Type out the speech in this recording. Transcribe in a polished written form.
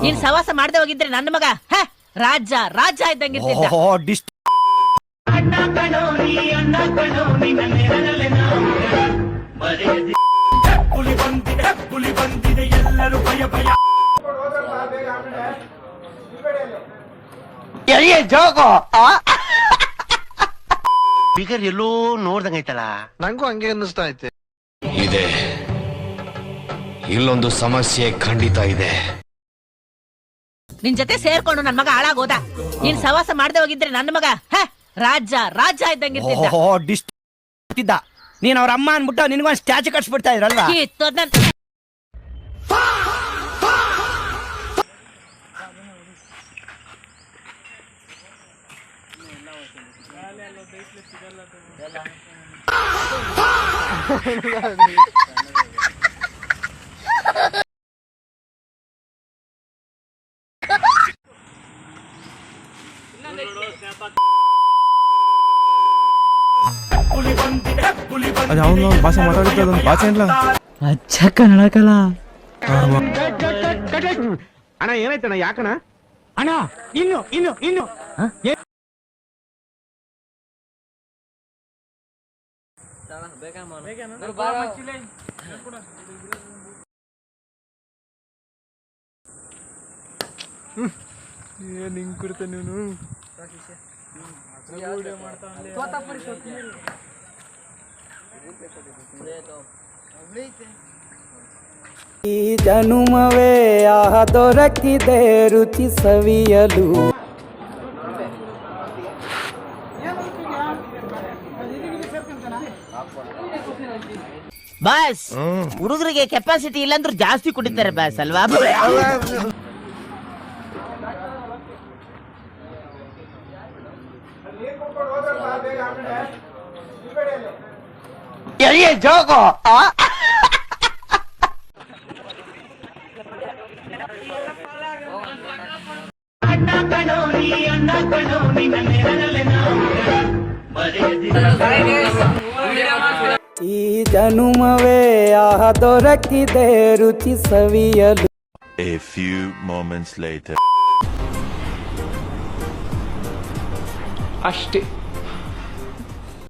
ನೀನ್ ಸವಾಸ ಮಾಡದೆ ಹೋಗಿದ್ರೆ ನನ್ನ ಮಗ ರಾಜ ರಾಜ ಇದ್ದಂಗಿರ್ತಿದ್ದ. ಬಿಗರ್ ಎಲ್ಲೋ ನೋಡ್ದಂಗೈತಲ್ಲ, ನಂಗೂ ಹಂಗೆ ಅನ್ನಿಸ್ತಾ ಐತೆ. ಇದೆ, ಇಲ್ಲೊಂದು ಸಮಸ್ಯೆ ಖಂಡಿತ ಇದೆ. ನಿನ್ ಜೊತೆ ಸೇರ್ಕೊಂಡು ನನ್ ಮಗ ಹಾಳಾಗೋದ. ನೀನ್ ಸವಾಸ ಮಾಡದೆ ಹೋಗಿದ್ರೆ ನನ್ನ ಮಗ ರಾಜ ರಾಜ ಇದ್ದಂಗಿರ್ತಿದ್ದ. ನೀನ್ ಅವ್ರ ಅಮ್ಮ ಅನ್ಬಿಟ್ಟು ನಿನ್ಗೊಂದು ಸ್ಟ್ಯಾಚು ಕಟ್ಸ್ಬಿಡ್ತಾ ಇದ್ರಲ್ವಾ? ಅದು ಅವನು ಭಾಷೆ ಮಾತಾಡಿದ್ದು ಅದೊಂದು ಭಾಷೆ ಇಲ್ಲ. ಅಚ್ಚ ಕನ್ನಡಕಲ್ಲ ಅಣ್ಣ ಏನಾಯ್ತಣ್ಣ? ಯಾಕಣ್ಣ ಅಣ್ಣ? ಇನ್ನು ಇನ್ನು ಇನ್ನು ಏನ್ ಹಿಂಗ್ ಕೊಡ್ತೆ ನೀನು? ಈ ಜನುಮವೇ ದೊರಕಿದೆ ರುಚಿ ಸವಿಯಲು. ಬಾಸ್, ಹುಡುಗರಿಗೆ ಕೆಪಾಸಿಟಿ ಇಲ್ಲಾಂದ್ರೂ ಜಾಸ್ತಿ ಕುಡಿತಾರೆ ಬಾಸ್ ಅಲ್ವಾ? ಜೋಗೋ ಈ ಜನುಮವೇ ದೊರಕಿದೆ ರುಚಿ ಸವಿಯಲು. A few moments later. ಅಷ್ಟೇ.